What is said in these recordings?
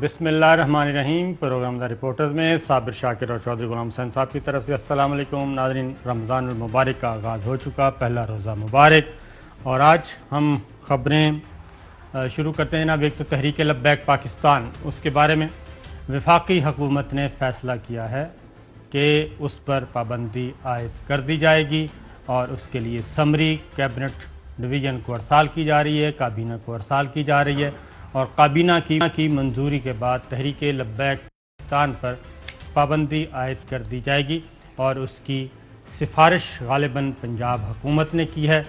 بسم اللہ الرحمن الرحیم۔ پروگرام دا رپورٹرز میں صابر شاکر اور چودھری غلام حسین صاحب کی طرف سے السلام علیکم ناظرین۔ رمضان المبارک کا آغاز ہو چکا، پہلا روزہ مبارک، اور آج ہم خبریں شروع کرتے ہیں جناب۔ ایک تو تحریک لبیک پاکستان، اس کے بارے میں وفاقی حکومت نے فیصلہ کیا ہے کہ اس پر پابندی عائد کر دی جائے گی، اور اس کے لیے سمری کیبنٹ ڈویژن کو ارسال کی جا رہی ہے، کابینہ کو ارسال کی جا رہی ہے، اور کابینہ کی منظوری کے بعد تحریک لبیک پاکستان پر پابندی عائد کر دی جائے گی، اور اس کی سفارش غالباً پنجاب حکومت نے کی ہے۔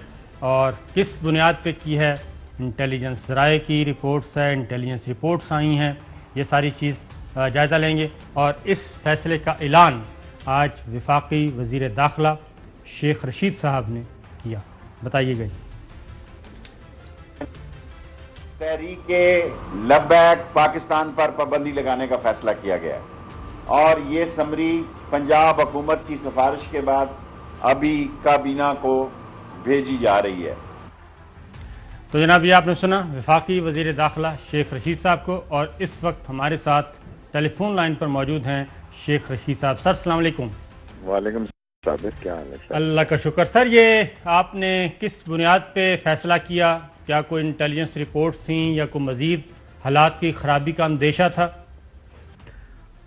اور کس بنیاد پہ کی ہے؟ انٹیلیجنس ذرائع کی رپورٹس ہے، انٹیلیجنس رپورٹس آئی ہیں، یہ ساری چیز جائزہ لیں گے۔ اور اس فیصلے کا اعلان آج وفاقی وزیر داخلہ شیخ رشید صاحب نے کیا، بتائیے گا۔ تحریک لبیک پاکستان پر پابندی لگانے کا فیصلہ کیا گیا ہے، اور یہ سمری پنجاب حکومت کی سفارش کے بعد ابھی کابینہ کو بھیجی جا رہی ہے۔ تو جناب یہ آپ نے سنا وفاقی وزیر داخلہ شیخ رشید صاحب کو، اور اس وقت ہمارے ساتھ ٹیلی فون لائن پر موجود ہیں شیخ رشید صاحب۔ سر السلام علیکم۔ وعلیکم السلام، کیا حال ہے؟ اللہ کا شکر۔ سر یہ آپ نے کس بنیاد پہ فیصلہ کیا؟ کیا کوئی انٹیلیجنس رپورٹس تھیں یا کوئی مزید حالات کی خرابی کا اندیشہ تھا؟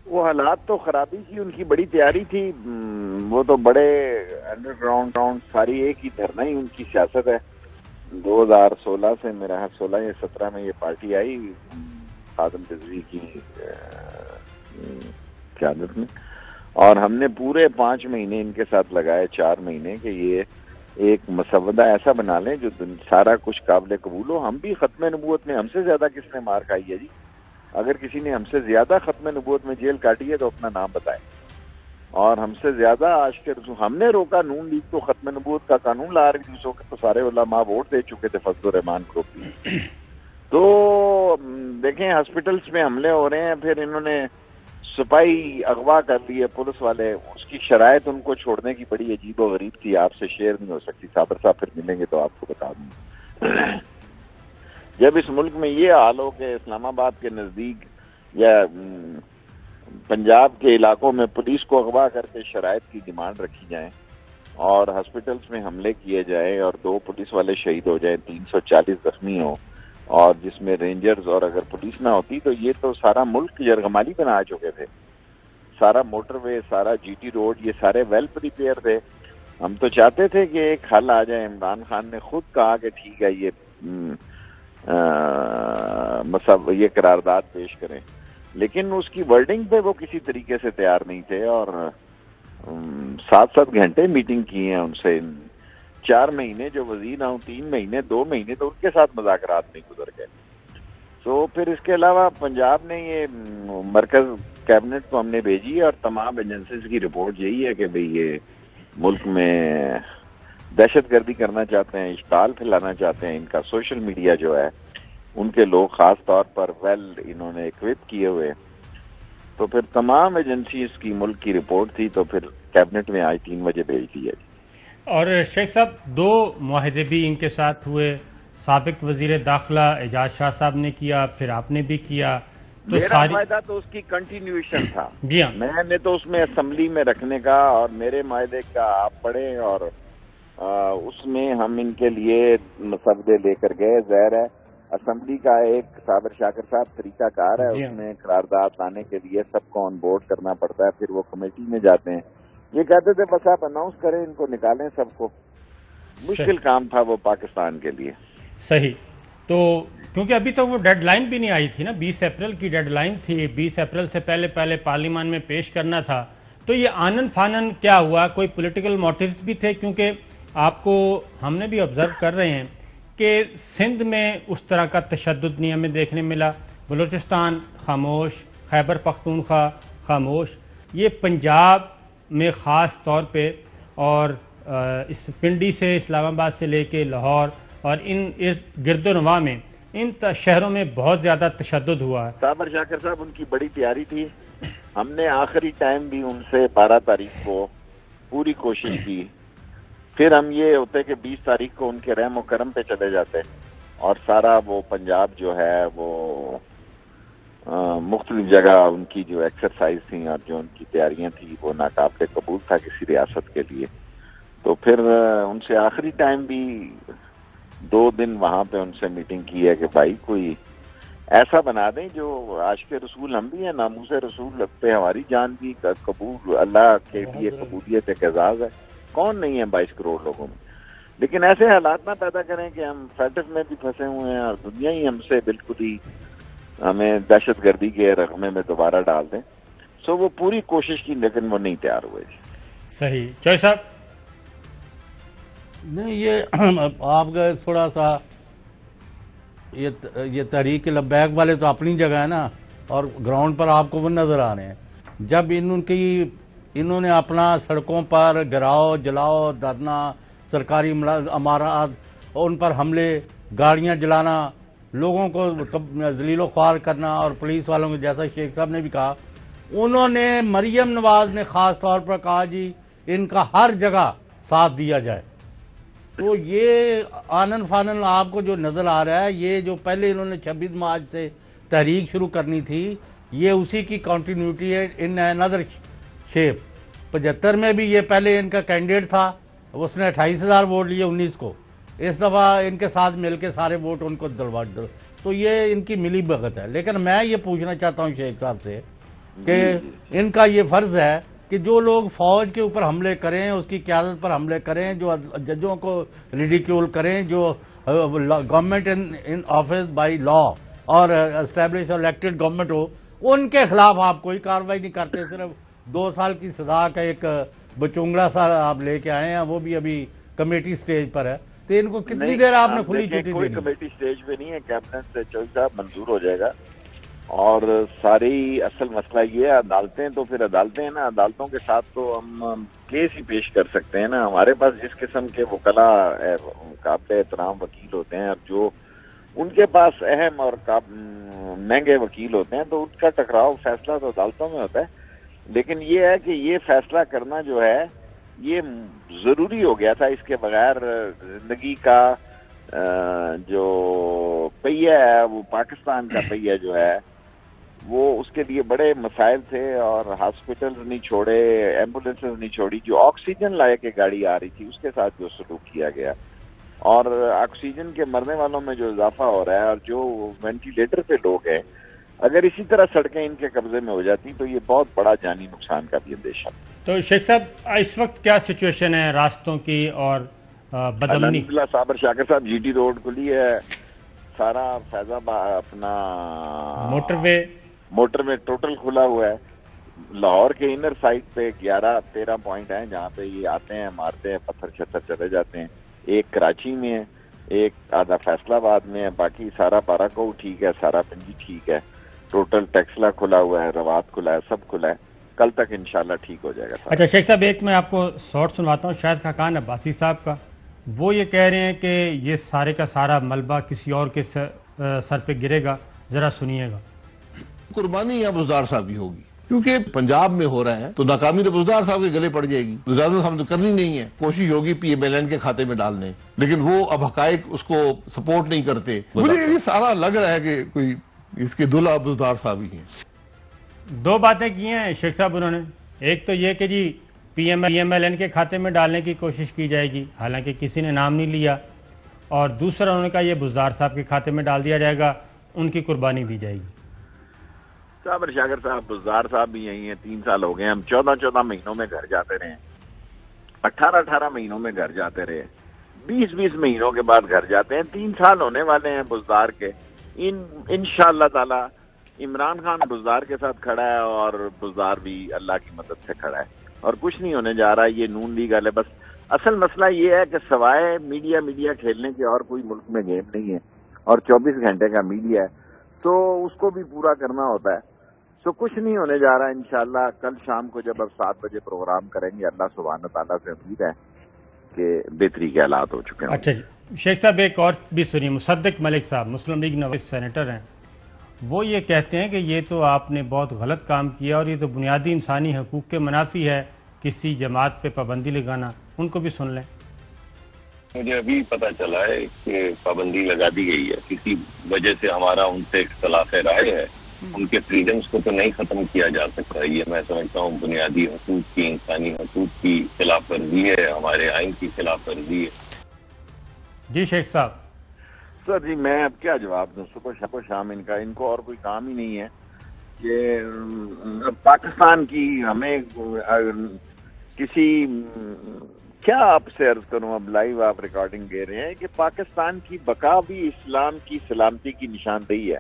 وہ حالات تو خرابی کی ان کی بڑی تیاری تھی، وہ تو بڑے انڈر گراؤنڈ ساری ایک ہی دھرنا ہی ان کی سیاست ہے۔ 2016 سے میرا 16 یا 17 میں یہ پارٹی آئی خادم رضوی کی قیادت میں، اور ہم نے پورے 5 مہینے ان کے ساتھ لگائے، 4 مہینے، کہ یہ ایک مسودہ ایسا بنا لیں جو سارا کچھ قابل قبول ہو۔ ہم بھی ختم نبوت میں، ہم سے زیادہ کس نے مار کھائی ہے جی؟ اگر کسی نے ہم سے زیادہ ختم نبوت میں جیل کاٹی ہے تو اپنا نام بتائے، اور ہم سے زیادہ عاشق رسول ہم نے روکا۔ نون لیگ تو ختم نبوت کا قانون لا رہی تھی، اس وقت تو سارے علماء ووٹ دے چکے تھے فضل الرحمان گروپ میں۔ تو دیکھیں ہاسپٹلس میں حملے ہو رہے ہیں، پھر انہوں نے سپاہی اغوا کر لیے پولیس والے، اس کی شرائط ان کو چھوڑنے کی بڑی عجیب و غریب تھی، آپ سے شیئر نہیں ہو سکتی۔ صابر صاحب پھر ملیں گے تو آپ کو بتا دوں۔ جب اس ملک میں یہ حال ہو کہ اسلام آباد کے نزدیک یا پنجاب کے علاقوں میں پولیس کو اغوا کر کے شرائط کی ڈیمانڈ رکھی جائیں، اور ہاسپٹلس میں حملے کیے جائیں، اور 2 پولیس والے شہید ہو جائیں، 340 زخمی ہوں، اور جس میں رینجرز، اور اگر پولیس نہ ہوتی تو یہ تو سارا ملک یرغمالی بنا چکے تھے۔ سارا موٹر وے، سارا جی ٹی روڈ، یہ سارے ویل پریپیئر تھے۔ ہم تو چاہتے تھے کہ ایک حل آ جائے۔ عمران خان نے خود کہا کہ ٹھیک ہے یہ قرارداد پیش کریں، لیکن اس کی ورڈنگ پہ وہ کسی طریقے سے تیار نہیں تھے، اور 7 گھنٹے میٹنگ کی ہیں ان سے۔ 4 مہینے جو وزیر نہ ہوں، 3 مہینے، 2 مہینے تو ان کے ساتھ مذاکرات نہیں گزر گئے۔ تو پھر اس کے علاوہ پنجاب نے یہ مرکز کیبنٹ کو ہم نے بھیجی ہے، اور تمام ایجنسیز کی رپورٹ یہی ہے کہ بھئی یہ ملک میں دہشت گردی کرنا چاہتے ہیں، اشتعال پھیلانا چاہتے ہیں۔ ان کا سوشل میڈیا جو ہے، ان کے لوگ خاص طور پر انہوں نے ایکوپ کیے ہوئے۔ تو پھر تمام ایجنسیز کی ملک کی رپورٹ تھی، تو پھر کیبنٹ میں آج 3 بجے بھیج دی ہے۔ اور شیخ صاحب 2 معاہدے بھی ان کے ساتھ ہوئے، سابق وزیر داخلہ اعجاز شاہ صاحب نے کیا، پھر آپ نے بھی کیا۔ تو میرا معاہدہ تو اس کی کنٹینیوشن تھا، جی ہاں، میں نے تو اس میں اسمبلی میں رکھنے کا، اور میرے معاہدے کا آپ پڑھیں، اور اس میں ہم ان کے لیے مسودے لے کر گئے۔ ظاہر ہے اسمبلی کا ایک صابر شاکر صاحب طریقہ کار ہے، اس میں قرارداد لانے کے لیے سب کو آن بورڈ کرنا پڑتا ہے، پھر وہ کمیٹی میں جاتے ہیں۔ یہ کہتے تھے بس آپ اناؤنس کریں، ان کو نکالیں سب کو۔ مشکل کام تھا وہ پاکستان کے لیے۔ صحیح۔ تو کیونکہ ابھی تو وہ ڈیڈ لائن بھی نہیں آئی تھی نا، 20 اپریل کی ڈیڈ لائن تھی، 20 اپریل سے پہلے پارلیمان میں پیش کرنا تھا۔ تو یہ آنن فانن کیا ہوا؟ کوئی پولیٹیکل موٹیوز بھی تھے؟ کیونکہ آپ کو ہم نے بھی آبزرو کر رہے ہیں کہ سندھ میں اس طرح کا تشدد نہیں ہمیں دیکھنے ملا، بلوچستان خاموش، خیبر پختونخوا خاموش، یہ پنجاب میں خاص طور پہ، اور اس پنڈی سے اسلام آباد سے لے کے لاہور اور ان گرد و نواح میں، ان شہروں میں بہت زیادہ تشدد ہوا ہے۔ صابر شاکر صاحب ان کی بڑی تیاری تھی، ہم نے آخری ٹائم بھی ان سے 12 تاریخ کو پوری کوشش کی، پھر ہم یہ ہوتے کہ 20 تاریخ کو ان کے رحم و کرم پہ چلے جاتے، اور سارا وہ پنجاب جو ہے وہ مختلف جگہ ان کی جو ایکسرسائز تھیں اور جو ان کی تیاریاں تھیں وہ ناقابل قبول تھا کسی ریاست کے لیے. تو پھر ان سے آخری ٹائم بھی 2 دن وہاں پہ ان سے میٹنگ کی ہے کہ بھائی کوئی ایسا بنا دیں جو عاشق کے رسول ہم بھی ہیں, ناموس رسول پہ ہماری جان بھی قبول, اللہ کے لیے قبولیت ایک اعزاز ہے, کون نہیں ہے 22 کروڑ لوگوں میں. لیکن ایسے حالات نہ پیدا کریں کہ ہم فیٹس میں بھی پھنسے ہوئے ہیں اور دنیا ہی ہم سے بالکل ہی ہمیں دہشت گردی کے رقمے میں دوبارہ ڈال دیں. سو وہ پوری کوشش کی لیکن وہ نہیں تیار ہوئے. صحیح. چوہے صاحب نہیں, یہ آپ کا تھوڑا سا یہ تحریک لبیک والے تو اپنی جگہ ہے نا, اور گراؤنڈ پر آپ کو وہ نظر آ رہے ہیں. جب انہوں نے اپنا سڑکوں پر گراؤ جلاؤ دھرنا, سرکاری عمارات ان پر حملے, گاڑیاں جلانا, لوگوں کو ذلیل و خوار کرنا, اور پولیس والوں کو جیسا شیخ صاحب نے بھی کہا, انہوں نے مریم نواز نے خاص طور پر کہا جی ان کا ہر جگہ ساتھ دیا جائے. تو یہ آنن فانن آپ کو جو نظر آ رہا ہے, یہ جو پہلے انہوں نے 26 مارچ سے تحریک شروع کرنی تھی, یہ اسی کی کنٹینیوٹی ہے ان انادر شیپ. 75 میں بھی یہ پہلے ان کا کینڈیڈیٹ تھا, اس نے 28,000 ووٹ لیے 19 کو. اس دفعہ ان کے ساتھ مل کے سارے ووٹ ان کو دلوا دو. تو یہ ان کی ملی بھگت ہے. لیکن میں یہ پوچھنا چاہتا ہوں شیخ صاحب سے کہ ان کا یہ فرض ہے کہ جو لوگ فوج کے اوپر حملے کریں, اس کی قیادت پر حملے کریں, جو ججوں کو ریڈیکیول کریں, جو government in office by law اور اسٹیبلش اور الیکٹڈ گورنمنٹ ہو, ان کے خلاف آپ کوئی کارروائی نہیں کرتے. صرف 2 سال کی سزا کا ایک بچونگڑا سا آپ لے کے آئے ہیں, وہ بھی ابھی کمیٹی سٹیج پر ہے. تو ان کو کتنی دیر آپ نے کھلی چھٹی دی؟ کوئی کمیٹی سٹیج پہ نہیں ہے, کیبنٹ سے چوہے صاحب منظور ہو جائے گا. اور ساری اصل مسئلہ یہ ہے, عدالتیں تو پھر عدالتیں ہیں نا, عدالتوں کے ساتھ تو ہم کیس ہی پیش کر سکتے ہیں نا. ہمارے پاس جس قسم کے وکلاء قابل احترام وکیل ہوتے ہیں, اور جو ان کے پاس اہم اور مہنگے وکیل ہوتے ہیں, تو ان کا ٹکراؤ فیصلہ تو عدالتوں میں ہوتا ہے. لیکن یہ ہے کہ یہ فیصلہ کرنا جو ہے یہ ضروری ہو گیا تھا. اس کے بغیر زندگی کا جو پہیہ ہے, وہ پاکستان کا پہیہ جو ہے, وہ اس کے لیے بڑے مسائل تھے. اور ہاسپٹلز نہیں چھوڑے, ایمبولینسز نہیں چھوڑی. جو آکسیجن لائے کے گاڑی آ رہی تھی اس کے ساتھ جو سلوک کیا گیا, اور آکسیجن کے مرنے والوں میں جو اضافہ ہو رہا ہے, اور جو وینٹیلیٹر پہ لوگ ہیں, اگر اسی طرح سڑکیں ان کے قبضے میں ہو جاتی تو یہ بہت بڑا جانی نقصان کا بھی اندیشہ. تو شیخ صاحب اس وقت کیا سچویشن ہے راستوں کی اور بدامنی؟ الحمدللہ صابر شاکر صاحب جی ٹی روڈ کھلی ہے, سارا فیض آباد اپنا موٹر وے ٹوٹل کھلا ہوا ہے. لاہور کے انر سائڈ پہ 11-13 پوائنٹ ہیں جہاں پہ یہ آتے ہیں, مارتے ہیں, پتھر چھتر چلے جاتے ہیں. ایک کراچی میں ہے, ایک آدھا فیصل آباد میں ہے, باقی سارا باراکو ٹھیک ہے, سارا پنجی ٹھیک ہے. ٹوٹل ٹیکسلا کھلا ہوا ہے, روات کھلا ہے, سب کھلا ہے. کل تک انشاءاللہ ٹھیک ہو جائے گا. اچھا شیخ صاحب, ایک میں آپ کو شارٹ سنواتا ہوں شاہد خاقان عباسی صاحب کا. وہ یہ کہہ رہے ہیں کہ یہ سارے کا سارا ملبہ کسی اور کے سر پہ گرے گا, ذرا سنیے گا. قربانی یا بزدار صاحب کی ہوگی, کیونکہ پنجاب میں ہو رہا ہے تو ناکامی تو بزدار صاحب کے گلے پڑ جائے گی. زیادہ ہم تو کرنی نہیں ہے, کوشش ہوگی پی ایم ایل این کے کھاتے میں ڈالنے, لیکن وہ اب حقائق اس کو سپورٹ نہیں کرتے. مجھے یہ سارا لگ رہا ہے کہ کوئی اس کے دلہا بزدار صاحب ہی ہیں. 2 باتیں کی ہیں شیخ صاحب انہوں نے. ایک تو یہ کہ جی پی ایم ایل این کے کھاتے میں ڈالنے کی کوشش کی جائے گی, حالانکہ کسی نے نام نہیں لیا. اور دوسرا انہوں نے کہا یہ بزدار صاحب کے کھاتے میں ڈال دیا جائے گا, ان کی قربانی دی جائے گی. صابر شاکر صاحب, بزدار صاحب بھی یہی ہیں. 3 سال ہو گئے, ہم 14 مہینوں میں گھر جاتے رہے, 18 مہینوں میں گھر جاتے رہے, 20 مہینوں کے بعد گھر جاتے ہیں. 3 سال ہونے والے ہیں بزدار کے. انشاءاللہ تعالی عمران خان بزدار کے ساتھ کھڑا ہے, اور بزدار بھی اللہ کی مدد سے کھڑا ہے, اور کچھ نہیں ہونے جا رہا. یہ نون لیگ والے بس اصل مسئلہ یہ ہے کہ سوائے میڈیا کھیلنے کے اور کوئی ملک میں گیم نہیں ہے, اور 24 گھنٹے کا میڈیا ہے, تو اس کو بھی پورا کرنا ہوتا ہے. تو کچھ نہیں ہونے جا رہا. انشاءاللہ کل شام کو جب اب 7 بجے پروگرام کریں گے, اللہ سبحانہ تعالیٰ سے امید ہے کہ بہتری کے حالات ہو چکے ہیں. اچھا جی شیخ صاحب, ایک اور بھی سنیے. مصدق ملک صاحب مسلم لیگ نواز سینیٹر ہیں, وہ یہ کہتے ہیں کہ یہ تو آپ نے بہت غلط کام کیا, اور یہ تو بنیادی انسانی حقوق کے منافی ہے کسی جماعت پہ پابندی لگانا. ان کو بھی سن لیں. مجھے ابھی پتہ چلا ہے کہ پابندی لگا دی گئی ہے, کسی وجہ سے ہمارا ان سے اختلاف رائے ہے, ان کے فریڈمز کو تو نہیں ختم کیا جا سکتا. یہ میں سمجھتا ہوں بنیادی حقوق کی، انسانی حقوق کی خلاف ورزی ہے، ہمارے آئین کی خلاف ورزی ہے. جی شیخ صاحب. سر جی میں اب کیا جواب دوں؟ صبح شام ان کو اور کوئی کام ہی نہیں ہے کہ پاکستان کی ہمیں کسی کیا آپ سے عرض کروں، اب لائیو آپ ریکارڈنگ دے رہے ہیں کہ پاکستان کی بقا بھی اسلام کی سلامتی کی نشاندہی ہے.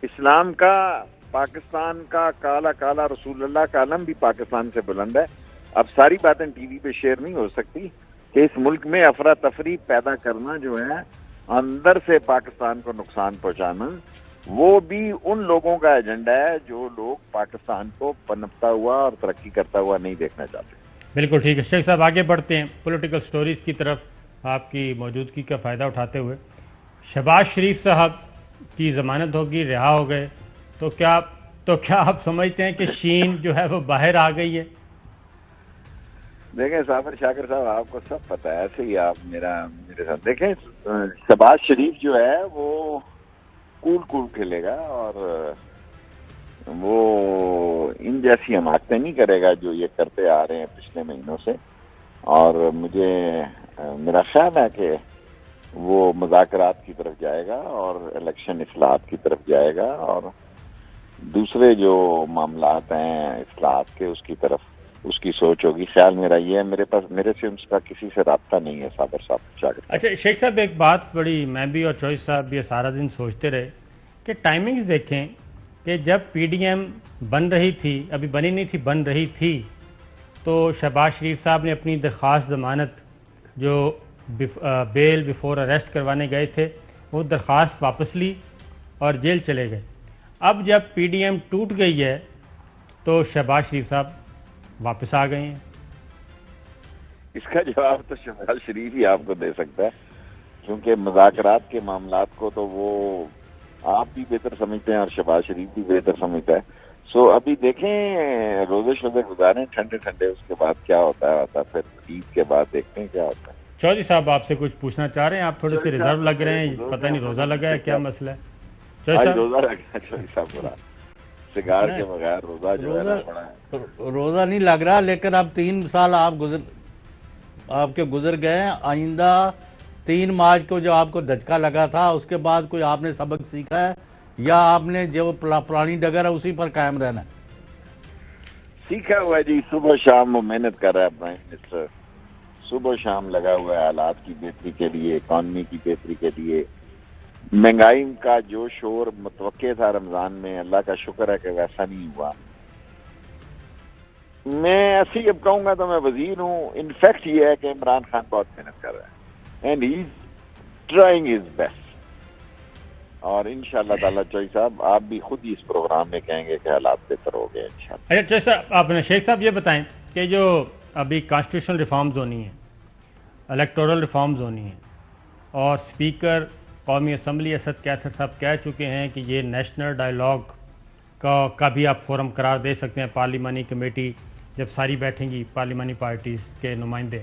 اسلام کا، پاکستان کا کالا کالا رسول اللہ کا علم بھی پاکستان سے بلند ہے. اب ساری باتیں ٹی وی پہ شیئر نہیں ہو سکتی کہ اس ملک میں افراتفری پیدا کرنا جو ہے، اندر سے پاکستان کو نقصان پہنچانا، وہ بھی ان لوگوں کا ایجنڈا ہے جو لوگ پاکستان کو پنپتا ہوا اور ترقی کرتا ہوا نہیں دیکھنا چاہتے. بالکل ٹھیک ہے شیخ صاحب، آگے بڑھتے ہیں پولیٹیکل سٹوریز کی طرف آپ کی موجودگی کا فائدہ اٹھاتے ہوئے. شہباز شریف صاحب کی ضمانت ہوگی، رہا ہو گئے، تو کیا آپ سمجھتے ہیں کہ شین جو ہے وہ باہر آ گئی ہے؟ دیکھیں صابر شاکر صاحب، آپ کو سب پتہ ہے، ایسے ہی آپ میرے ساتھ دیکھیں. شہباز شریف جو ہے وہ کول کھیلے گا اور وہ ان جیسی حماقتیں نہیں کرے گا جو یہ کرتے آ رہے ہیں پچھلے مہینوں سے. اور میرا خیال ہے کہ وہ مذاکرات کی طرف جائے گا اور الیکشن اصلاحات کی طرف جائے گا، اور دوسرے جو معاملات ہیں اصلاحات کے اس کی طرف اس کی سوچ ہوگی. خیال میرا یہ ہے، میرے سے اس کا کسی سے رابطہ نہیں ہے صابر صاحب شاکر. اچھا شیخ صاحب، ایک بات بڑی میں بھی اور چوہدری صاحب بھی سارا دن سوچتے رہے کہ ٹائمنگز دیکھیں کہ جب پی ڈی ایم بن رہی تھی، ابھی بنی نہیں تھی، بن رہی تھی، تو شہباز شریف صاحب نے اپنی درخواست ضمانت جو بیل بیفور اریسٹ کروانے گئے تھے وہ درخواست واپس لی اور جیل چلے گئے. اب جب پی ڈی ایم ٹوٹ گئی ہے تو شہباز شریف صاحب واپس آ گئے ہیں. اس کا جواب تو شہباز شریف ہی آپ کو دے سکتا ہے، کیونکہ مذاکرات کے معاملات کو تو وہ آپ بھی بہتر سمجھتے ہیں اور شہباز شریف بھی بہتر سمجھتا ہے. سو ابھی دیکھیں، روزے شوزے گزاریں ٹھنڈے، اس کے بعد کیا ہوتا ہے پھر عید کے بعد دیکھتے ہیں کیا ہوتا ہے. چودھری صاحب آپ سے کچھ پوچھنا چاہ رہے ہیں، آپ تھوڑے سے ریزرو لگ رہے ہیں، پتہ نہیں روزہ لگا ہے کیا مسئلہ ہے؟ روزہ لگا چودھری صاحب برا سگار کے بغیر روزہ جو ہے پڑا ہے. روزہ نہیں لگ رہا، لیکن اب 3 سال آپ کے گزر گئے ہیں. آئندہ 3 مارچ کو جو آپ کو دھچکا لگا تھا اس کے بعد کوئی آپ نے سبق سیکھا ہے یا آپ نے جو پرانی ڈگر ہے اسی پر قائم رہنا ہے؟ سیکھا ہوا ہے جی، صبح شام وہ محنت کر رہا ہے پرائم منسٹر، صبح شام لگا ہوا ہے حالات کی بہتری کے لیے، اکانومی کی بہتری کے لیے. مہنگائی کا جو شور متوقع تھا رمضان میں، اللہ کا شکر ہے کہ ویسا نہیں ہوا. میں ایسے ہی اب کہوں گا تو میں وزیر ہوں. انفیکٹ یہ ہے کہ عمران خان بہت محنت کر رہا ہے and he is trying his best. اور انشاءاللہ تعالیٰ چوہدری صاحب آپ بھی خود ہی اس پروگرام میں کہیں گے کہ حالات بہتر ہو گئے انشاءاللہ. اچھا چوہدری صاحب، آپ نے شیخ صاحب یہ بتائیں کہ جو ابھی کانسٹیٹیوشنل ریفارمز ہونی ہیں، الیکٹورل ریفارمز ہونی ہیں، اور اسپیکر قومی اسمبلی اسد کیسر صاحب کہہ چکے ہیں کہ یہ نیشنل ڈائیلاگ کا بھی آپ فورم قرار دے سکتے ہیں، پارلیمانی کمیٹی جب ساری بیٹھیں گی پارلیمانی پارٹیز کے نمائندے.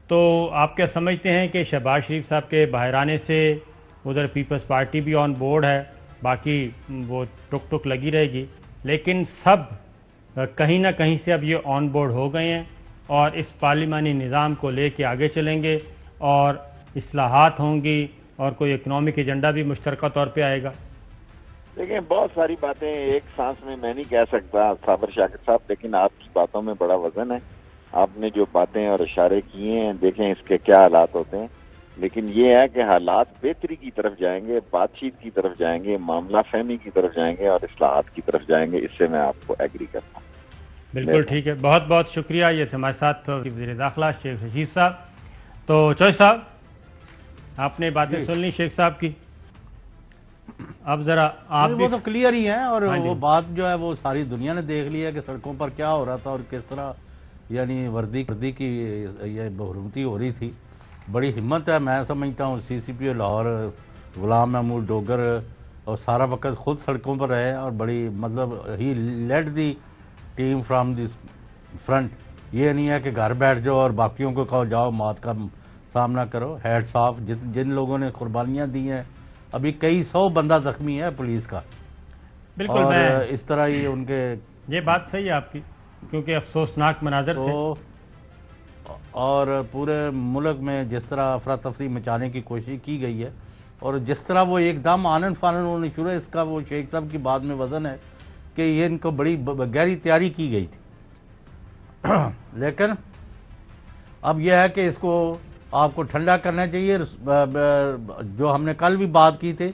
تو آپ کیا سمجھتے ہیں کہ شہباز شریف صاحب کے باہر آنے سے ادھر پیپلز پارٹی بھی آن بورڈ ہے، باقی وہ ٹک لگی رہے گی، لیکن سب کہیں نہ کہیں سے اب یہ آن بورڈ ہو گئے ہیں اور اس پارلیمانی نظام کو لے کے آگے چلیں گے اور اصلاحات ہوں گی اور کوئی اکنامک ایجنڈا بھی مشترکہ طور پہ آئے گا؟ دیکھیں بہت ساری باتیں ایک سانس میں نہیں کہہ سکتا صابر شاکر صاحب، لیکن آپ کی باتوں میں بڑا وزن ہے. آپ نے جو باتیں اور اشارے کیے ہیں، دیکھیں اس کے کیا حالات ہوتے ہیں. لیکن یہ ہے کہ حالات بہتری کی طرف جائیں گے، بات چیت کی طرف جائیں گے، معاملہ فہمی کی طرف جائیں گے اور اصلاحات کی طرف جائیں گے. اس سے میں آپ کو ایگری کرتا ہوں. بالکل ٹھیک ہے، بہت بہت شکریہ. یہ تھے ہمارے ساتھ وزیر داخلہ شیخ رشید صاحب. تو چوہدری صاحب آپ نے باتیں سن لی شیخ صاحب کی، اب ذرا آپ وہ تو کلیئر ہی ہیں، اور وہ بات جو ہے وہ ساری دنیا نے دیکھ لی ہے کہ سڑکوں پر کیا ہو رہا تھا اور کس طرح یعنی وردی کی یہ بحرمتی ہو رہی تھی. بڑی ہمت ہے، میں سمجھتا ہوں سی پی او لاہور غلام محمود ڈوگر اور سارا وقت خود سڑکوں پر رہے اور بڑی مطلب ہی lead the team from the front. یہ نہیں ہے کہ گھر بیٹھ جاؤ اور باقیوں کو کہو جاؤ موت کا سامنا کرو. ہیڈس آف جن لوگوں نے قربانیاں دی ہیں. ابھی کئی 100 بندہ زخمی ہے پولیس کا. بالکل اور میں اس طرح ہی ان کے یہ بات صحیح ہے آپ کی، کیونکہ افسوسناک مناظر تھے. تو اور پورے ملک میں جس طرح افراتفری مچانے کی کوشش کی گئی ہے اور جس طرح وہ ایک دم آنن فانن ہونے شروع ہے، اس کا وہ شیخ صاحب کی بات میں وزن ہے کہ یہ ان کو بڑی گہری تیاری کی گئی تھی. لیکن اب یہ ہے کہ اس کو آپ کو ٹھنڈا کرنا چاہیے. جو ہم نے کل بھی بات کی تھی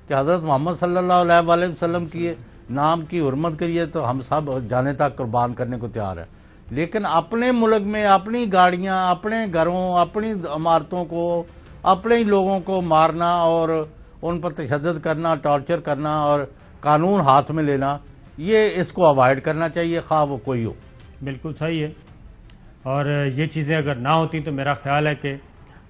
کہ حضرت محمد صلی اللہ علیہ وآلہ وسلم کی نام کی حرمت کریے تو ہم سب جانے تک قربان کرنے کو تیار ہیں، لیکن اپنے ملک میں اپنی گاڑیاں، اپنے گھروں، اپنی عمارتوں کو، اپنے ہی لوگوں کو مارنا اور ان پر تشدد کرنا، ٹارچر کرنا اور قانون ہاتھ میں لینا، یہ اس کو اوائڈ کرنا چاہیے، خواہ وہ کوئی ہو. بالکل صحیح ہے. اور یہ چیزیں اگر نہ ہوتی تو میرا خیال ہے کہ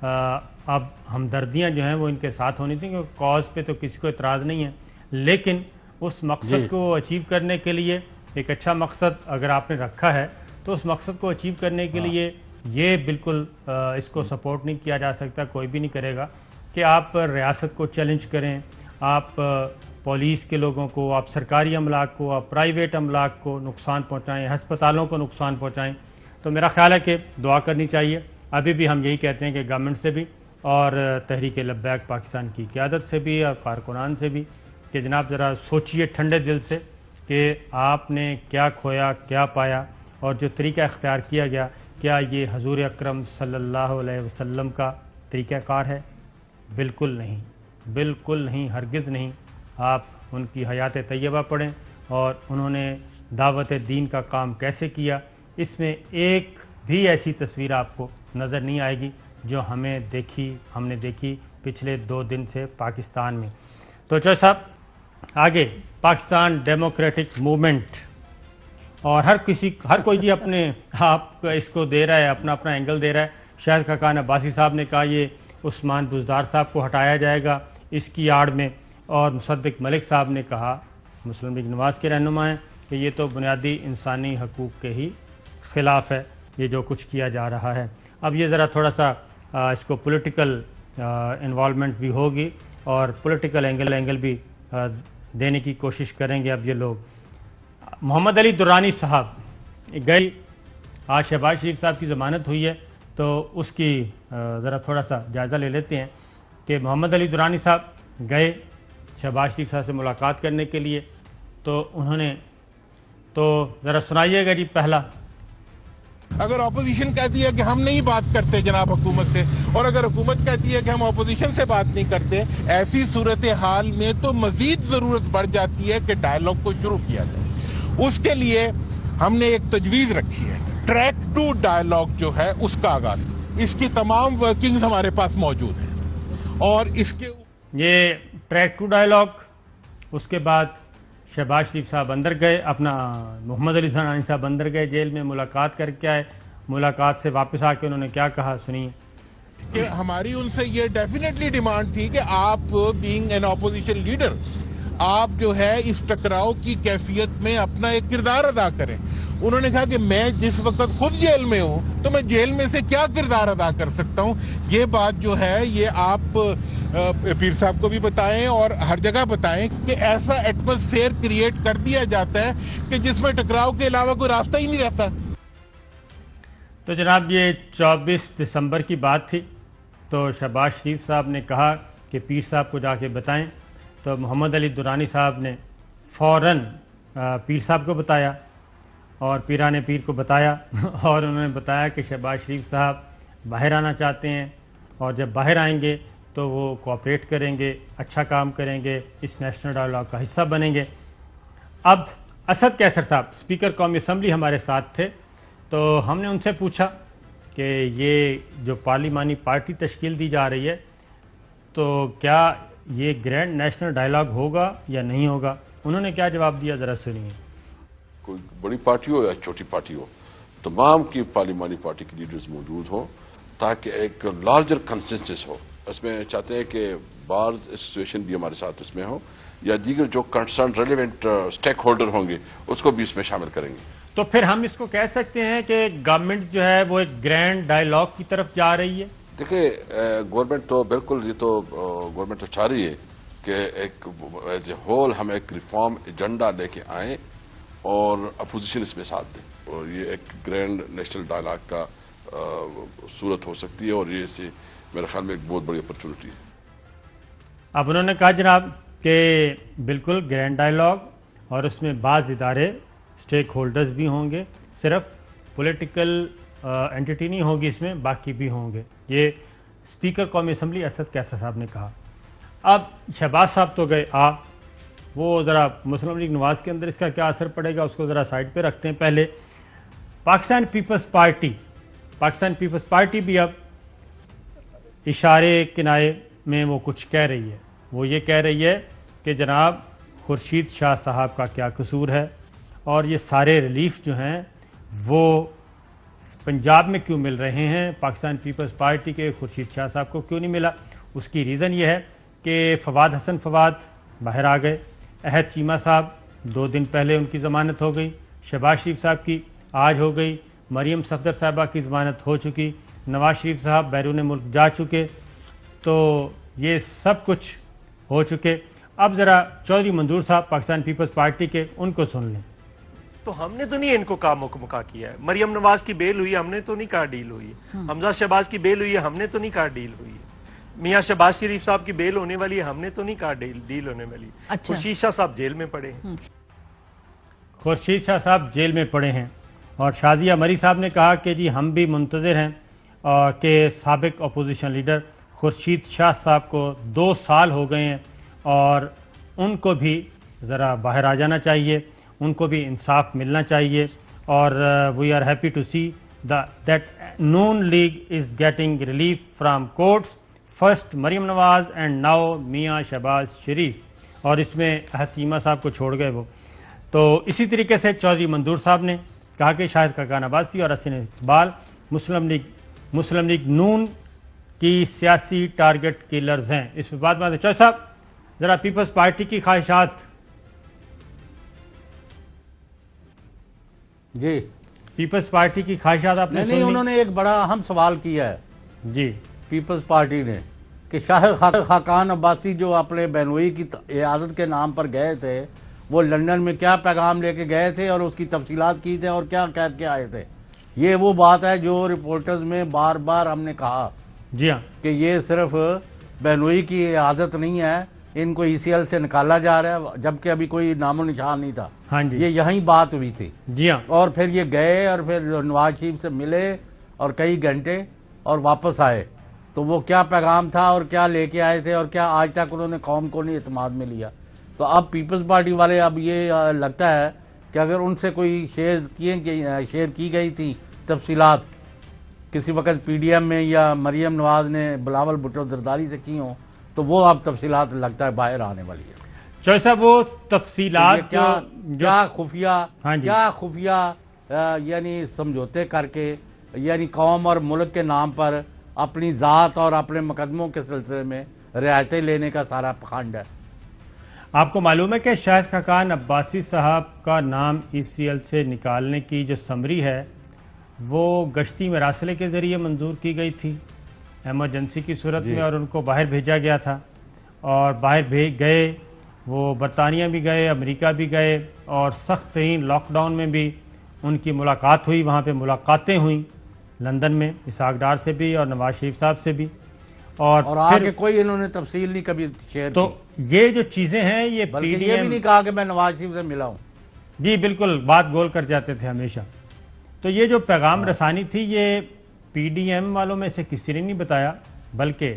اب ہمدردیاں جو ہیں وہ ان کے ساتھ ہونی تھیں، کیونکہ کاز پہ تو کسی کو اعتراض نہیں ہے، لیکن اس مقصد کو اچیو کرنے کے لیے ایک اچھا مقصد اگر آپ نے رکھا ہے تو اس مقصد کو اچیو کرنے کے لیے یہ بالکل اس کو سپورٹ نہیں کیا جا سکتا، کوئی بھی نہیں کرے گا کہ آپ ریاست کو چیلنج کریں، آپ پولیس کے لوگوں کو، آپ سرکاری املاک کو، آپ پرائیویٹ املاک کو نقصان پہنچائیں، ہسپتالوں کو نقصان پہنچائیں. تو میرا خیال ہے کہ دعا کرنی چاہیے. ابھی بھی ہم یہی کہتے ہیں کہ گورنمنٹ سے بھی اور تحریک لبیک پاکستان کی قیادت سے بھی اور کارکنان سے بھی کہ جناب ذرا سوچئے ٹھنڈے دل سے کہ آپ نے کیا کھویا، کیا پایا، اور جو طریقہ اختیار کیا گیا کیا یہ حضور اکرم صلی اللہ علیہ وسلم کا طریقہ کار ہے؟ بالکل نہیں، بالکل نہیں، ہرگز نہیں. آپ ان کی حیات طیبہ پڑھیں اور انہوں نے دعوت دین کا کام کیسے کیا، اس میں ایک بھی ایسی تصویر آپ کو نظر نہیں آئے گی جو ہم نے دیکھی پچھلے 2 دن سے پاکستان میں. تو چوہے صاحب آگے پاکستان ڈیموکریٹک موومنٹ، اور ہر کوئی بھی اپنے آپ اس کو دے رہا ہے، اپنا اپنا اینگل دے رہا ہے. شاہد خاقان عباسی صاحب نے کہا یہ عثمان بزدار صاحب کو ہٹایا جائے گا اس کی آڑ میں، اور مصدق ملک صاحب نے کہا، مسلم لیگ نواز کے رہنما ہیں، کہ یہ تو بنیادی انسانی حقوق کے ہی خلاف ہے یہ جو کچھ کیا جا رہا ہے. اب یہ ذرا تھوڑا سا اس کو پولیٹیکل انوالومنٹ بھی ہوگی اور پولیٹیکل اینگل بھی دینے کی کوشش کریں گے. اب یہ لوگ محمد علی درانی صاحب گئے، آج شہباز شریف صاحب کی ضمانت ہوئی ہے تو اس کی ذرا تھوڑا سا جائزہ لے لیتے ہیں کہ محمد علی درانی صاحب گئے شہباز شریف صاحب سے ملاقات کرنے کے لیے، تو انہوں نے تو ذرا سنائیے گا جی. پہلا، اگر اپوزیشن کہتی ہے کہ ہم نہیں بات کرتے جناب حکومت سے، اور اگر حکومت کہتی ہے کہ ہم اپوزیشن سے بات نہیں کرتے، ایسی صورتحال میں تو مزید ضرورت بڑھ جاتی ہے کہ ڈائیلاگ کو شروع کیا جائے. اس کے لیے ہم نے ایک تجویز رکھی ہے، ٹریک 2 ڈائیلاگ جو ہے اس کا آغاز. اس کی تمام ورکنگز ہمارے پاس موجود ہیں، اور اس کے یہ ٹریک 2 ڈائیلاگ، اس کے بعد شہباز شریف صاحب اندر گئے، اپنا محمد علی درانی صاحب اندر گئے جیل میں، ملاقات کر کے آئے. ملاقات سے واپس آ کے انہوں نے کیا کہا سنیے. کہ ہماری ان سے یہ ڈیفینیٹلی ڈیمانڈ تھی کہ آپ بینگ این اپوزیشن لیڈر، آپ جو ہے اس ٹکراؤ کی کیفیت میں اپنا ایک کردار ادا کریں. انہوں نے کہا کہ میں جس وقت خود جیل میں ہوں تو میں جیل میں سے کیا کردار ادا کر سکتا ہوں. یہ بات جو ہے یہ آپ پیر صاحب کو بھی بتائیں اور ہر جگہ بتائیں کہ ایسا ایٹماسفیئر کریٹ کر دیا جاتا ہے کہ جس میں ٹکراؤ کے علاوہ کوئی راستہ ہی نہیں رہتا. تو جناب یہ 24 دسمبر کی بات تھی، تو شہباز شریف صاحب نے کہا کہ پیر صاحب کو جا کے بتائیں، تو محمد علی درانی صاحب نے فوراً پیر صاحب کو بتایا اور پیران پیر کو بتایا، اور انہوں نے بتایا کہ شہباز شریف صاحب باہر آنا چاہتے ہیں، اور جب باہر آئیں گے تو وہ کوآپریٹ کریں گے، اچھا کام کریں گے، اس نیشنل ڈائیلاگ کا حصہ بنیں گے. اب اسد کیسر صاحب اسپیکر قومی اسمبلی ہمارے ساتھ تھے، تو ہم نے ان سے پوچھا کہ یہ جو پارلیمانی پارٹی تشکیل دی جا رہی ہے تو کیا یہ گرینڈ نیشنل ڈائیلاگ ہوگا یا نہیں ہوگا. انہوں نے کیا جواب دیا ذرا سنیے. کوئی بڑی پارٹی ہو یا چھوٹی پارٹی ہو، تمام کی پارلیمانی پارٹی کے لیڈرز موجود ہوں تاکہ ایک لارجر کنسنسس ہو. اس میں چاہتے ہیں کہ بارز ایسوسیشن بھی ہمارے ساتھ اس میں ہو، یا دیگر جو کنسرن ریلیونٹ اسٹیک ہولڈر ہوں گے اس کو بھی اس میں شامل کریں گے. تو پھر ہم اس کو کہہ سکتے ہیں کہ گورنمنٹ جو ہے وہ ایک گرینڈ ڈائیلاگ کی طرف جا رہی ہے. دیکھیں گورنمنٹ تو بالکل، یہ تو گورنمنٹ تو چاہ رہی ہے کہ ایک ایز اے ہول ہم ایک ریفارم ایجنڈا لے کے آئیں اور اپوزیشن اس میں ساتھ دیں، اور یہ ایک گرینڈ نیشنل ڈائلاگ کا صورت ہو سکتی ہے، اور یہ سے میرے خیال میں ایک بہت بڑی اپرچونٹی ہے۔ اب انہوں نے کہا جناب کہ بالکل گرینڈ ڈائلاگ، اور اس میں بعض ادارے اسٹیک ہولڈرز بھی ہوں گے، صرف پولیٹیکل اینٹی نہیں ہوگی اس میں، باقی بھی ہوں گے، یہ اسپیکر قومی اسمبلی اسد کیسا صاحب نے کہا۔ اب شہباز صاحب تو گئے وہ ذرا مسلم لیگ نواز کے اندر اس کا کیا اثر پڑے گا اس کو ذرا سائڈ پہ رکھتے ہیں۔ پہلے پاکستان پیپلز پارٹی بھی اب اشارے کنائے میں وہ کچھ کہہ رہی ہے، وہ یہ کہہ رہی ہے کہ جناب خورشید شاہ صاحب کا کیا قصور ہے، اور یہ سارے ریلیف جو ہیں وہ پنجاب میں کیوں مل رہے ہیں، پاکستان پیپلز پارٹی کے خورشید شاہ صاحب کو کیوں نہیں ملا۔ اس کی ریزن یہ ہے کہ فواد حسن باہر آ گئے، احد چیمہ صاحب 2 دن پہلے ان کی ضمانت ہو گئی، شہباز شریف صاحب کی آج ہو گئی، مریم صفدر صاحبہ کی ضمانت ہو چکی، نواز شریف صاحب بیرون ملک جا چکے، تو یہ سب کچھ ہو چکے۔ اب ذرا چودھری منظور صاحب پاکستان پیپلز پارٹی کے، ان کو سن لیں۔ تو ہم نے تو نہیں ان کو کام مکا کیا ہے، مریم نواز کی بیل ہوئی ہم نے تو نہیں کہا ڈیل ہوئی، حمزہ شہباز کی بیل ہوئی ہے ہم نے تو نہیں کہا ڈیل ہوئی، میاں شہباز شریف صاحب کی بیل ہونے والی ہے ہم نے تو نہیں کہا ڈیل ہونے والی۔ خورشید شاہ صاحب جیل میں پڑے ہیں، خورشید شاہ صاحب جیل میں پڑے ہیں، اور شازیہ مری صاحب نے کہا کہ جی ہم بھی منتظر ہیں کہ سابق اپوزیشن لیڈر خورشید شاہ صاحب کو 2 سال ہو گئے ہیں، اور ان کو بھی ذرا باہر آ جانا چاہیے، ان کو بھی انصاف ملنا چاہیے، اور we are happy to see that Noon League is getting relief from courts, first Maryam Nawaz and now Mian Shahbaz شریف، اور اس میں احد چیمہ صاحب کو چھوڑ گئے وہ۔ تو اسی طریقے سے چودھری منظور صاحب نے کہا کہ شاہد خاقان عباسی اور حسین اقبال مسلم لیگ نون کی سیاسی ٹارگٹ کلرز ہیں۔ اس میں بات ہے چودھری صاحب ذرا پیپلز پارٹی کی خواہشات۔ جی پیپلز پارٹی کی خواہشات آپ نے نہیں، انہوں نے ایک بڑا اہم سوال کیا ہے جی پیپلز پارٹی نے، کہ شاہد خاقان عباسی جو اپنے بینوئی کی عیادت کے نام پر گئے تھے، وہ لندن میں کیا پیغام لے کے گئے تھے اور اس کی تفصیلات کی تھے اور کیا کہہ کے آئے تھے۔ یہ وہ بات ہے جو رپورٹرز میں بار بار ہم نے کہا جی ہاں کہ یہ صرف بینوئی کی عیادت نہیں ہے، ان کو ECL سے نکالا جا رہا ہے، جبکہ ابھی کوئی نام و نشان نہیں تھا۔ ہاں جی، یہ یہیں بات ہوئی تھی، جی ہاں، اور پھر یہ گئے اور پھر نواز شریف سے ملے اور کئی گھنٹے اور واپس آئے، تو وہ کیا پیغام تھا اور کیا لے کے آئے تھے، اور کیا آج تک انہوں نے قوم کو نہیں اعتماد میں لیا۔ تو اب پیپلز پارٹی والے اب یہ لگتا ہے کہ اگر ان سے کوئی شیئر کی گئی تھی تفصیلات کسی وقت PDM میں یا مریم نواز نے بلاول بھٹو زرداری سے کی ہوں، تو وہ اب تفصیلات لگتا ہے باہر آنے والی ہے۔ چوہدری صاحب وہ تفصیلات کیا خفیہ یعنی سمجھوتے کر کے، یعنی قوم اور ملک کے نام پر اپنی ذات اور اپنے مقدموں کے سلسلے میں رعایتیں لینے کا سارا پخنڈ ہے۔ آپ کو معلوم ہے کہ شاہد خاقان عباسی صاحب کا نام ECL سے نکالنے کی جو سمری ہے وہ گشتی مراسلے کے ذریعے منظور کی گئی تھی ایمرجنسی کی صورت میں، اور ان کو باہر بھیجا گیا تھا، اور باہر گئے وہ برطانیہ بھی گئے، امریکہ بھی گئے، اور سخت ترین لاک ڈاؤن میں بھی ان کی ملاقات ہوئی، وہاں پہ ملاقاتیں ہوئیں لندن میں اسحاق ڈار سے بھی اور نواز شریف صاحب سے بھی، اور آگے کوئی انہوں نے تفصیل نہیں کبھی شیئر کی۔ تو یہ جو چیزیں ہیں یہ بلکہ یہ بھی نہیں کہا کہ میں نواز شریف سے ملا ہوں۔ جی بالکل، بات گول کر جاتے تھے ہمیشہ۔ تو یہ جو پیغام رسانی تھی یہ PDM والوں میں سے کسی نے نہیں بتایا، بلکہ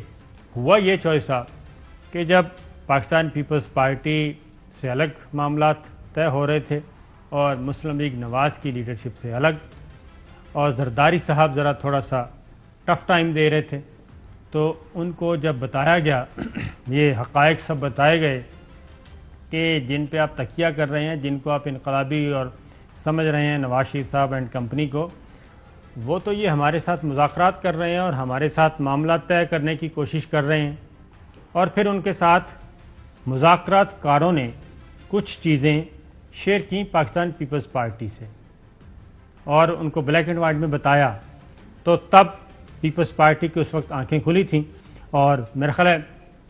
ہوا یہ چوہدری صاحب کہ جب پاکستان پیپلز پارٹی سے الگ معاملات طے ہو رہے تھے اور مسلم لیگ نواز کی لیڈرشپ سے الگ، اور زرداری صاحب ذرا تھوڑا سا ٹف ٹائم دے رہے تھے، تو ان کو جب بتایا گیا، یہ حقائق سب بتائے گئے کہ جن پہ آپ تکیہ کر رہے ہیں، جن کو آپ انقلابی اور سمجھ رہے ہیں نواز شریف صاحب اینڈ کمپنی کو، وہ تو یہ ہمارے ساتھ مذاکرات کر رہے ہیں اور ہمارے ساتھ معاملات طے کرنے کی کوشش کر رہے ہیں، اور پھر ان کے ساتھ مذاکرات کاروں نے کچھ چیزیں شیئر کی پاکستان پیپلز پارٹی سے اور ان کو بلیک اینڈ وائٹ میں بتایا، تو تب پیپلز پارٹی کی اس وقت آنکھیں کھلی تھیں، اور میرا خیال ہے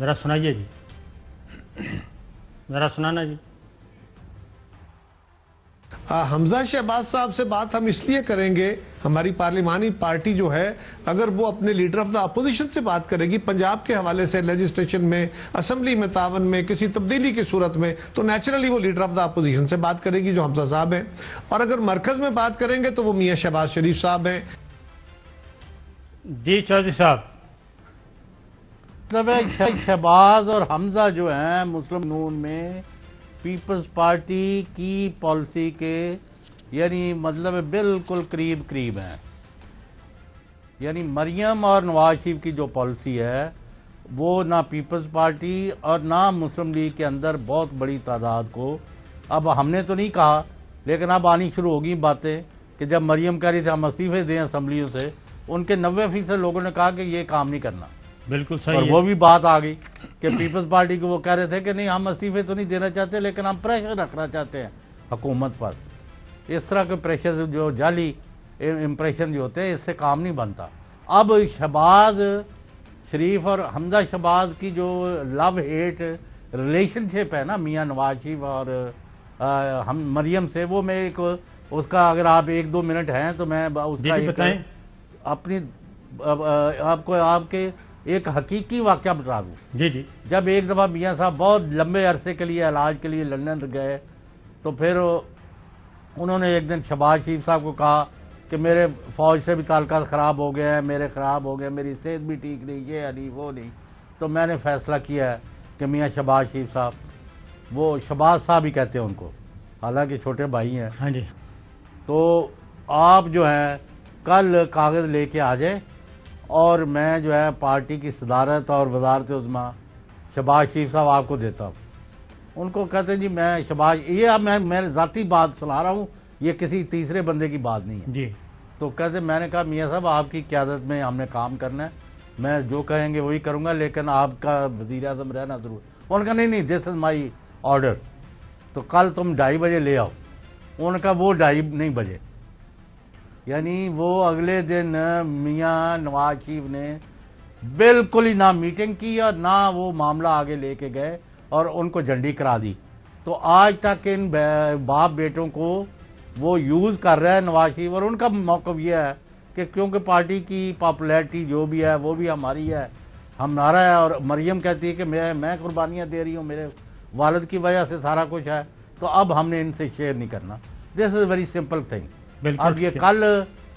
ذرا سنائیے جی، ذرا سنانا جی۔ حمزہ شہباز صاحب سے بات ہم اس لیے کریں گے، ہماری پارلیمانی پارٹی جو ہے اگر وہ اپنے لیڈر آف دا اپوزیشن سے بات کرے گی پنجاب کے حوالے سے، لیجسلیشن میں، اسمبلی میں تعاون میں، کسی تبدیلی کی صورت میں، تو نیچرلی وہ لیڈر آف دا اپوزیشن سے بات کرے گی جو حمزہ صاحب ہیں، اور اگر مرکز میں بات کریں گے تو وہ میاں شہباز شریف صاحب ہیں۔ جی چودھری صاحب، مطلب شہباز اور حمزہ جو ہیں مسلم نون میں پیپلز پارٹی کی پالیسی کے یعنی مطلب بالکل قریب ہیں، یعنی مریم اور نواز شریف کی جو پالیسی ہے وہ نہ پیپلز پارٹی اور نہ مسلم لیگ کے اندر بہت بڑی تعداد کو، اب ہم نے تو نہیں کہا لیکن اب آنی شروع ہوگی باتیں کہ جب مریم کہہ رہی تھی ہم استعفے دیں اسمبلیوں سے، ان کے 90% لوگوں نے کہا کہ یہ کام نہیں کرنا، بالکل صحیح اور ہے۔ وہ بھی بات آ گئی کہ پیپلز پارٹی کو وہ کہہ رہے تھے کہ نہیں ہم استعفے تو نہیں دینا چاہتے لیکن ہم پریشر رکھنا چاہتے ہیں حکومت پر۔ اس طرح کے پریشر جو جعلی امپریشن جو ہوتے ہیں اس سے کام نہیں بنتا۔ اب شہباز شریف اور حمزہ شہباز کی جو لو ہیٹ ریلیشن شپ ہے نا میاں نواز شریف اور ہم مریم سے، وہ میں ایک اس کا اگر آپ 1-2 منٹ ہیں تو میں اس کا ایک اپنی آپ کے ایک حقیقی واقعہ بتا دوں۔ جی جی۔ جب ایک دفعہ میاں صاحب بہت لمبے عرصے کے لیے علاج کے لیے لندن گئے تو پھر انہوں نے ایک دن شہباز شریف صاحب کو کہا کہ میرے فوج سے بھی تعلقات خراب ہو گئے ہیں، میرے خراب ہو گئے، میری صحت بھی ٹھیک نہیں، یہ نہیں وہ نہیں، تو میں نے فیصلہ کیا ہے کہ میاں شہباز شریف صاحب، وہ شہباز صاحب ہی کہتے ہیں ان کو حالانکہ چھوٹے بھائی ہیں، ہاں جی، تو آپ جو ہے کل کاغذ لے کے آ جائیں اور میں جو ہے پارٹی کی صدارت اور وزارت عظمیٰ شہباز شریف صاحب آپ کو دیتا ہوں۔ ان کو کہتے ہیں جی میں شہباز، یہ اب میں ذاتی بات سنا رہا ہوں، یہ کسی تیسرے بندے کی بات نہیں ہے جی۔ تو کہتے میں نے کہا میاں صاحب آپ کی قیادت میں ہم نے کام کرنا ہے، میں جو کہیں گے وہی کروں گا لیکن آپ کا وزیر اعظم رہنا ضرور۔ انہوں نے کہا نہیں دس از مائی آرڈر، تو کل تم 2:30 بجے لے آؤ۔ انہوں نے کہا وہ 2:30 بجے، یعنی وہ اگلے دن میاں نواز شریف نے بالکل ہی نہ میٹنگ کی اور نہ وہ معاملہ آگے لے کے گئے اور ان کو جھنڈی کرا دی۔ تو آج تک ان باپ بیٹوں کو وہ یوز کر رہا ہے نواز شریف، اور ان کا موقف یہ ہے کہ کیونکہ پارٹی کی پاپولیرٹی جو بھی ہے وہ بھی ہماری ہے، ہمارا ہے، اور مریم کہتی ہے کہ میں قربانیاں دے رہی ہوں، میرے والد کی وجہ سے سارا کچھ ہے، تو اب ہم نے ان سے شیئر نہیں کرنا۔ دس از ویری سمپل تھنگ۔ اب یہ کل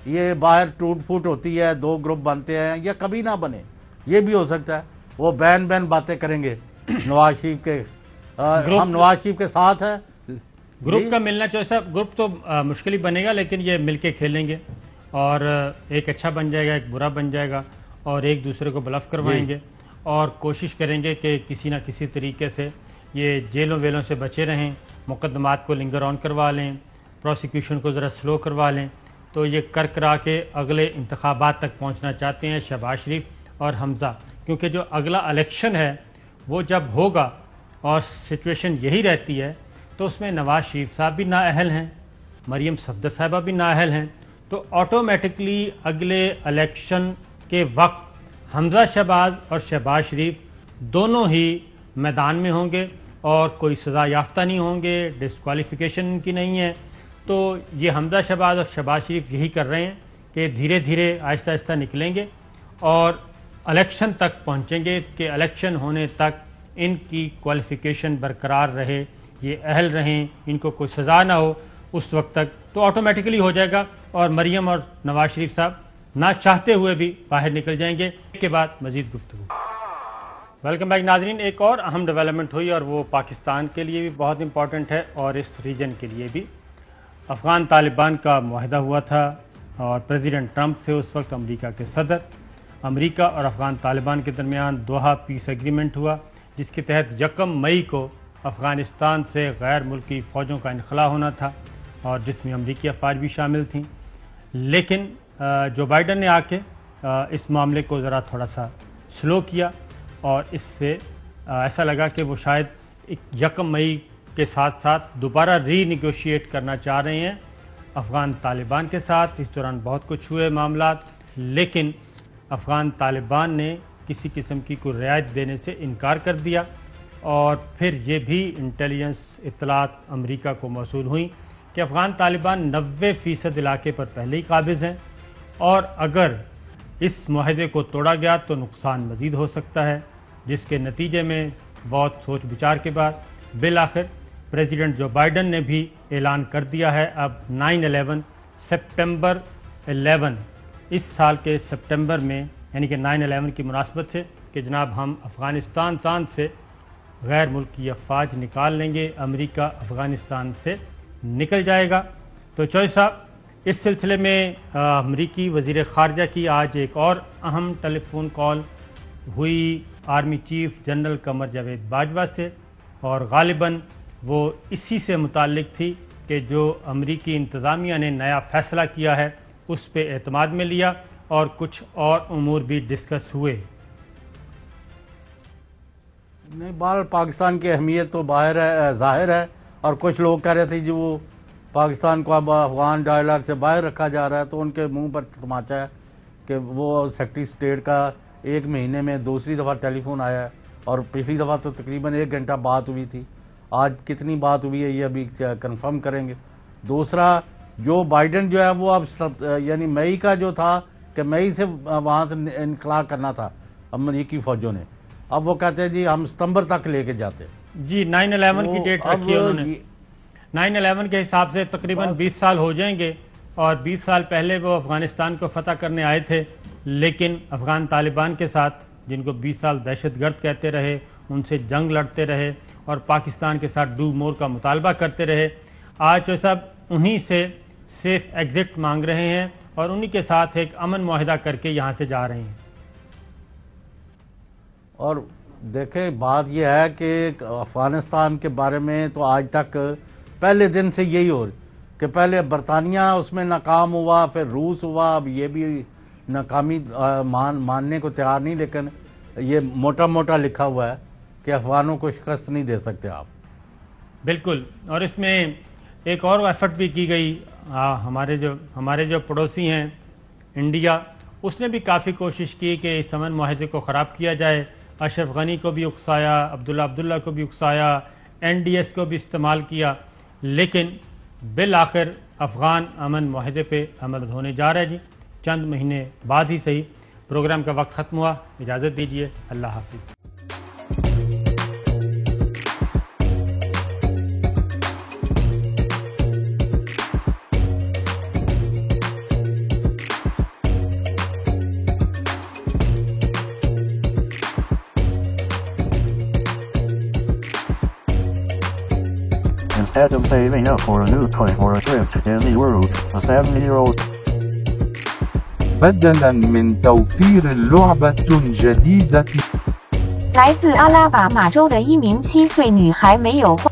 یہ باہر ٹوٹ پھوٹ ہوتی ہے، 2 گروپ بنتے ہیں، یا کبھی نہ بنے، یہ بھی ہو سکتا ہے وہ بین باتیں کریں گے نواز شریف کے، ہم نواز شریف کے ساتھ ہیں۔ گروپ کا ملنا چاہیے صاحب، گروپ تو مشکل ہی بنے گا لیکن یہ مل کے کھیلیں گے اور ایک اچھا بن جائے گا، ایک برا بن جائے گا، اور ایک دوسرے کو بلف کروائیں گے اور کوشش کریں گے کہ کسی نہ کسی طریقے سے یہ جیلوں ویلوں سے بچے رہیں، مقدمات کو لنگر آن کروا لیں، پروسیکیوشن کو ذرا سلو کروا لیں، تو یہ کرا کے اگلے انتخابات تک پہنچنا چاہتے ہیں شہباز شریف اور حمزہ، کیونکہ جو اگلا الیکشن ہے وہ جب ہوگا اور سچویشن یہی رہتی ہے تو اس میں نواز شریف صاحب بھی نااہل ہیں، مریم صفدر صاحبہ بھی نااہل ہیں، تو آٹومیٹکلی اگلے الیکشن کے وقت حمزہ شہباز اور شہباز شریف دونوں ہی میدان میں ہوں گے اور کوئی سزا یافتہ نہیں ہوں گے، ڈسکوالیفیکیشن ان کی نہیں ہے۔ تو یہ حمزہ شہباز اور شہباز شریف یہی کر رہے ہیں کہ دھیرے دھیرے آہستہ آہستہ نکلیں گے اور الیکشن تک پہنچیں گے کہ الیکشن ہونے تک ان کی کوالیفیکیشن برقرار رہے، یہ اہل رہیں، ان کو کوئی سزا نہ ہو، اس وقت تک تو آٹومیٹکلی ہو جائے گا اور مریم اور نواز شریف صاحب نہ چاہتے ہوئے بھی باہر نکل جائیں گے۔ اس کے بعد مزید گفتگو۔ ویلکم بیک ناظرین، ایک اور اہم ڈیولپمنٹ ہوئی اور وہ پاکستان کے لیے بھی بہت امپورٹنٹ ہے اور اس ریجن کے لیے بھی۔ افغان طالبان کا معاہدہ ہوا تھا اور پریزیڈنٹ ٹرمپ سے اس وقت امریکہ کے صدر، امریکہ اور افغان طالبان کے درمیان دوحہ پیس ایگریمنٹ ہوا جس کے تحت 1 مئی کو افغانستان سے غیر ملکی فوجوں کا انخلاء ہونا تھا اور جس میں امریکی افواج بھی شامل تھیں، لیکن جو بائیڈن نے آ کے اس معاملے کو ذرا تھوڑا سا سلو کیا اور اس سے ایسا لگا کہ وہ شاید 1 مئی کے ساتھ ساتھ دوبارہ ری نیگوشیٹ کرنا چاہ رہے ہیں افغان طالبان کے ساتھ۔ اس دوران بہت کچھ ہوئے معاملات، لیکن افغان طالبان نے کسی قسم کی کوئی رعایت دینے سے انکار کر دیا، اور پھر یہ بھی انٹیلیجنس اطلاعات امریکہ کو موصول ہوئیں کہ افغان طالبان 90% علاقے پر پہلے ہی قابض ہیں، اور اگر اس معاہدے کو توڑا گیا تو نقصان مزید ہو سکتا ہے، جس کے نتیجے میں بہت سوچ بچار کے بعد بالآخر پریزیڈنٹ جو بائیڈن نے بھی اعلان کر دیا ہے اب 9/11 سپٹمبر 11 اس سال کے سپٹمبر میں، یعنی کہ 9/11 کی مناسبت سے، کہ جناب ہم افغانستان سے غیر ملکی افواج نکال لیں گے، امریکہ افغانستان سے نکل جائے گا۔ تو چوہدری صاحب، اس سلسلے میں امریکی وزیر خارجہ کی آج ایک اور اہم ٹیلی فون کال ہوئی army chief general Qamar Javed Bajwa سے، اور غالباً وہ اسی سے متعلق تھی کہ جو امریکی انتظامیہ نے نیا فیصلہ کیا ہے اس پہ اعتماد میں لیا، اور کچھ اور امور بھی ڈسکس ہوئے۔ نہیں، بہرحال پاکستان کی اہمیت تو ظاہر ہے، اور کچھ لوگ کہہ رہے تھے جو وہ پاکستان کو اب افغان ڈائلاگ سے باہر رکھا جا رہا ہے، تو ان کے منہ پر تماچا ہے کہ وہ سیکرٹری اسٹیٹ کا 1 مہینے میں دوسری دفعہ ٹیلی فون آیا ہے، اور پچھلی دفعہ تو تقریباً 1 گھنٹہ بات ہوئی تھی۔ آج کتنی بات ہوئی ہے یہ ابھی کنفرم کریں گے۔ دوسرا، جو بائیڈن جو ہے وہ اب یعنی مئی کا جو تھا کہ مئی سے وہاں سے انخلا کرنا تھا امریکی فوجوں نے، اب وہ کہتے ہیں جی ہم ستمبر تک لے کے جاتے ہیں۔ جی 9/11 کی ڈیٹ رکھی ہے انہوں نے، 9/11 کے حساب سے تقریباً 20 سال ہو جائیں گے، اور 20 سال پہلے وہ افغانستان کو فتح کرنے آئے تھے، لیکن افغان طالبان کے ساتھ، جن کو 20 سال دہشت گرد کہتے رہے، ان سے جنگ لڑتے رہے اور پاکستان کے ساتھ ڈو مور کا مطالبہ کرتے رہے، آج وہ سب انہی سے سیف ایگزٹ مانگ رہے ہیں اور انہی کے ساتھ ایک امن معاہدہ کر کے یہاں سے جا رہے ہیں۔ اور دیکھیں بات یہ ہے کہ افغانستان کے بارے میں تو آج تک پہلے دن سے یہی ہو رہی کہ پہلے برطانیہ اس میں ناکام ہوا، پھر روس ہوا، اب یہ بھی ناکامی ماننے کو تیار نہیں، لیکن یہ موٹا موٹا لکھا ہوا ہے کہ افغانوں کو شکست نہیں دے سکتے آپ۔ بالکل، اور اس میں ایک اور ایفرٹ بھی کی گئی، ہمارے جو پڑوسی ہیں انڈیا، اس نے بھی کافی کوشش کی کہ اس امن معاہدے کو خراب کیا جائے، اشرف غنی کو بھی اکسایا، عبداللہ کو بھی اکسایا، NDS کو بھی استعمال کیا، لیکن بالآخر افغان امن معاہدے پہ عمل ہونے جا رہا ہے۔ جی چند مہینے بعد ہی صحیح۔ پروگرام کا وقت ختم ہوا، اجازت دیجیے، اللہ حافظ۔ Instead of saving up for a new toy or a trip to Disney World, a 7-year-old بدلاً من توفير لعبة جديدة 来自阿拉巴马州的一名7岁女孩没有花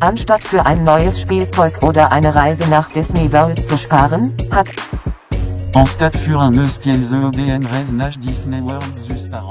Anstatt für ein neues Spielzeug oder eine Reise nach Disney World zu sparen, hat Anstatt für un neus Kielzeug en reis nach Disney World zu sparen